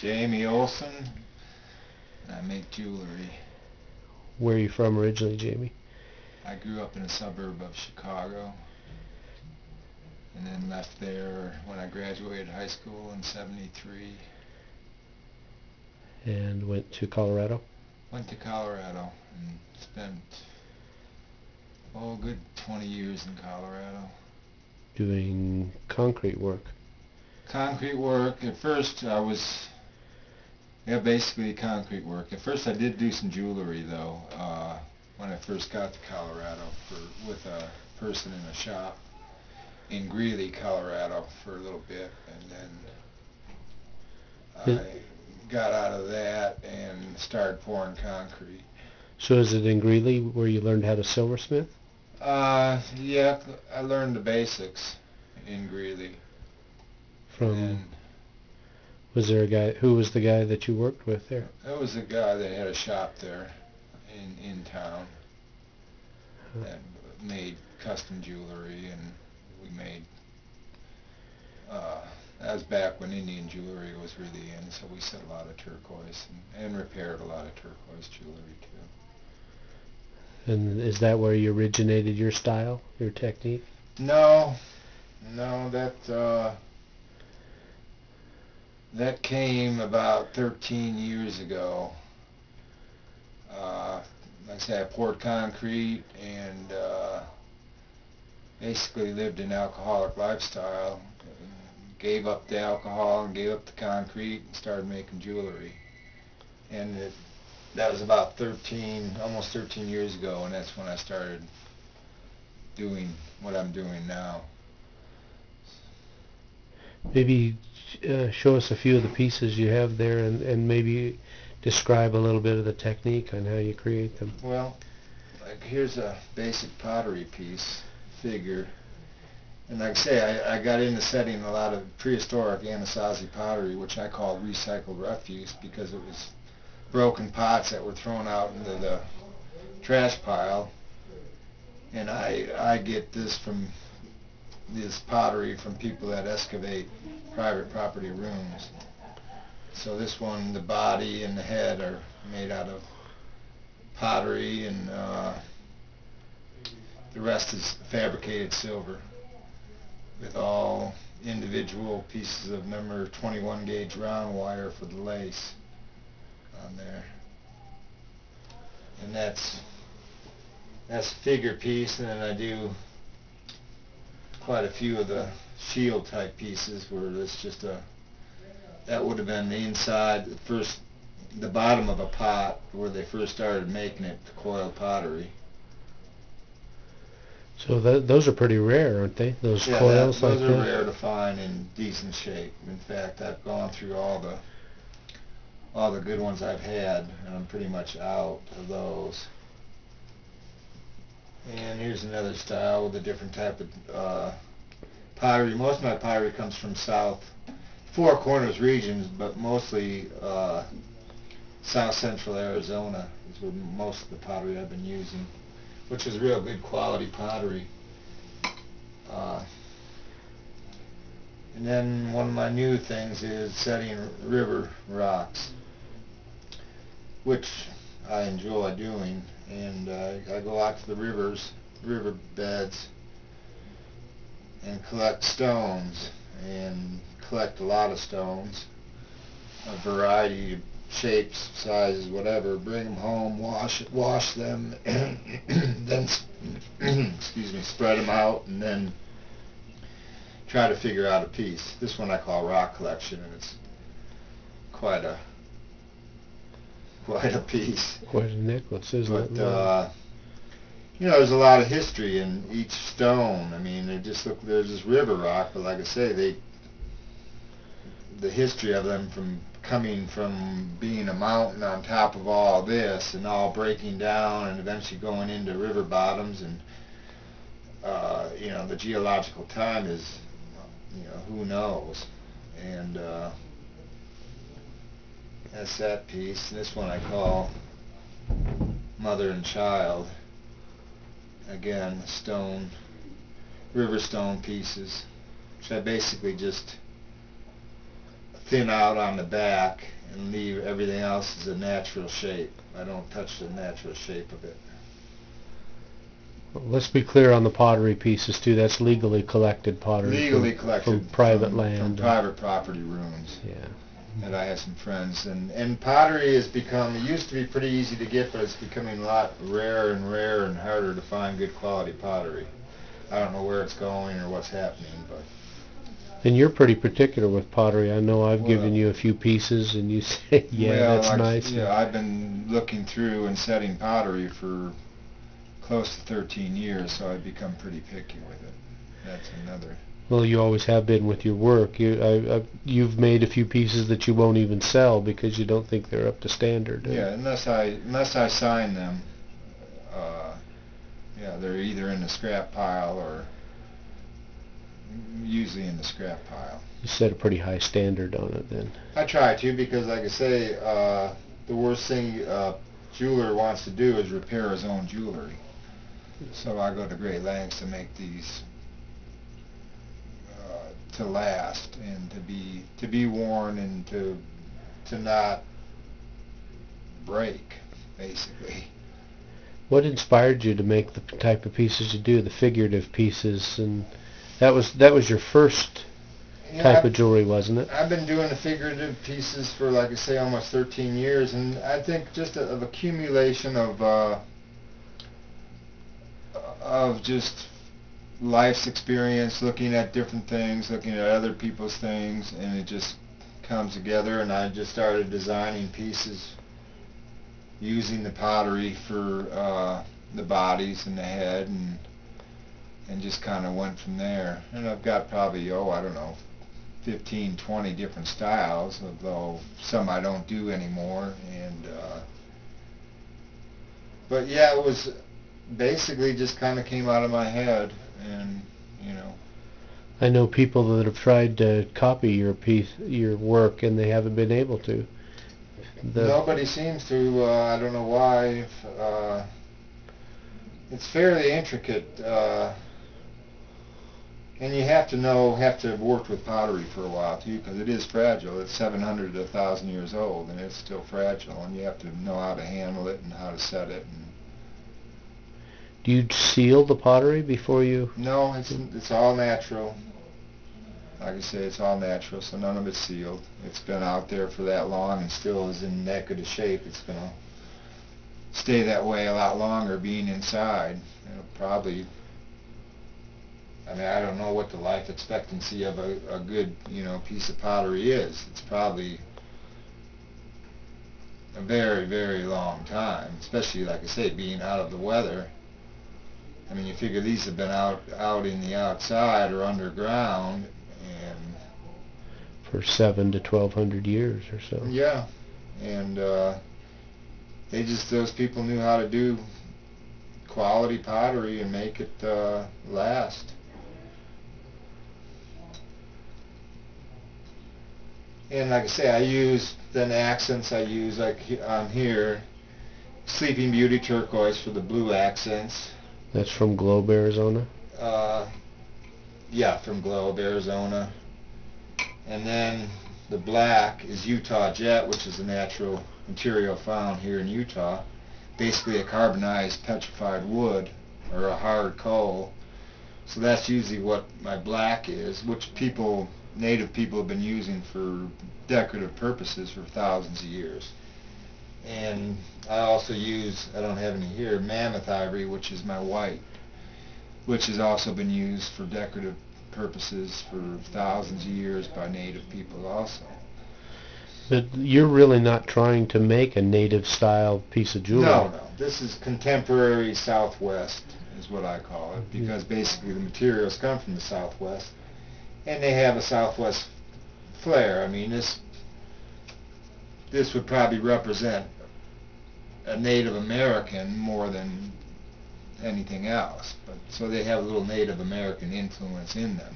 James Olson, and I make jewelry. Where are you from originally, Jamie? I grew up in a suburb of Chicago, and then left there when I graduated high school in '73. And went to Colorado? Went to Colorado and spent, a good 20 years in Colorado. Doing concrete work? Concrete work. At first I was, basically concrete work. At first I did do some jewelry though, when I first got to Colorado with a person in a shop in Greeley, Colorado for a little bit, and then I got out of that and started pouring concrete. So is it in Greeley where you learned how to silversmith? Yeah, I learned the basics in Greeley. Was there a guy, who was the guy that you worked with there? There was a guy that had a shop there in town that made custom jewelry, and we made, that was back when Indian jewelry was really in, so we set a lot of turquoise and repaired a lot of turquoise jewelry too. And is that where you originated your style, your technique? No, that came about 13 years ago. Like I say, I poured concrete and basically lived an alcoholic lifestyle. Gave up the alcohol and gave up the concrete and started making jewelry. And that was about almost 13 years ago, and that's when I started doing what I'm doing now. Maybe show us a few of the pieces you have there, and maybe describe a little bit of the technique on how you create them. Well, like here's a basic pottery piece, figure. And like I say, I got into setting a lot of prehistoric Anasazi pottery, which I call recycled refuse, because it was broken pots that were thrown out into the trash pile. And I get this pottery from people that excavate private property rooms. So this one, the body and the head are made out of pottery, and the rest is fabricated silver with all individual pieces of number 21 gauge round wire for the lace on there. And that's a figure piece, and then I do quite a few of the shield type pieces where it's just that would have been the inside, the bottom of a pot where they first started making it, the coiled pottery. So those are pretty rare, aren't they? Those Yeah, coils like those that? are rare to find in decent shape. In fact, I've gone through all the good ones I've had, and I'm pretty much out of those. And here's another style with a different type of pottery. Most of my pottery comes from Four Corners regions, but mostly south central Arizona is where most of the pottery I've been using, which is real good quality pottery. And then one of my new things is setting river rocks, which I enjoy doing. And I go out to the river beds, and collect stones, and collect a lot of stones, a variety of shapes, sizes, whatever. Bring them home, wash them, and then excuse me, spread them out, and then try to figure out a piece. This one I call rock collection, and it's quite a piece. Quite a necklace, isn't it? But there's a lot of history in each stone. I mean, there's this river rock, but like I say, the history of them coming from being a mountain on top of all this, and all breaking down, and eventually going into river bottoms, and the geological time is, who knows. And that's that piece. This one I call Mother and Child. Again, river stone pieces, which I basically just thin out on the back and leave everything else as a natural shape. I don't touch the natural shape of it. Let's be clear on the pottery pieces too. That's legally collected pottery. Legally collected from private from land. private property rooms. Yeah. And I have some friends, and pottery has become, it used to be pretty easy to get, but it's becoming a lot rarer and harder to find good quality pottery. I don't know where it's going or what's happening, but... And you're pretty particular with pottery. I know I've given you a few pieces and you say, yeah, that's nice. Yeah, I've been looking through and setting pottery for close to 13 years, so I've become pretty picky with it. That's another... Well, you always have been with your work. You've made a few pieces that you won't even sell because you don't think they're up to standard. Yeah, unless I sign them, yeah, they're either in the scrap pile or usually in the scrap pile. You set a pretty high standard on it then. I try to, because like I say, the worst thing a jeweler wants to do is repair his own jewelry. So I go to great lengths to make these to last and to be worn and to not break, basically. What inspired you to make the type of pieces you do, the figurative pieces? And that was your first type of jewelry, wasn't it? I've been doing the figurative pieces for, like I say, almost 13 years, and I think just of accumulation of just life's experience, looking at different things, looking at other people's things, and it just comes together, and I just started designing pieces using the pottery for the bodies and the head, and just kind of went from there. And I've got probably, I don't know, 15, 20 different styles, although some I don't do anymore. And but yeah, it was basically just kind of came out of my head, and I know people that have tried to copy your work, and they haven't been able to. Nobody seems to. I don't know why. It's fairly intricate, and you have to have worked with pottery for a while too, because it is fragile. It's 700 to 1,000 years old, and it's still fragile, and you have to know how to handle it and how to set it. Do you seal the pottery before you? No, it's all natural. Like I say, it's all natural, so none of it's sealed. It's been out there for that long and still is in that good a shape. It's going to stay that way a lot longer being inside. It'll probably, I don't know what the life expectancy of a good, piece of pottery is. It's probably a very, very long time, especially, like I say, being out of the weather. You figure these have been out in the outside or underground, and for 700 to 1,200 years or so. Yeah, and those people knew how to do quality pottery and make it last. And like I say, I use then accents. I use, like on here, Sleeping Beauty turquoise for the blue accents. That's from Globe, Arizona? Yeah, from Globe, Arizona. And then the black is Utah Jet, which is a natural material found here in Utah. Basically a carbonized petrified wood, or a hard coal. So that's usually what my black is, which native people have been using for decorative purposes for thousands of years. And I also use, I don't have any here, mammoth ivory, which is my white, which has also been used for decorative purposes for thousands of years by native people also. But you're really not trying to make a native style piece of jewelry. No. This is contemporary Southwest is what I call it, because basically the materials come from the Southwest, and they have a Southwest flair. This would probably represent a Native American more than anything else, but so they have a little Native American influence in them.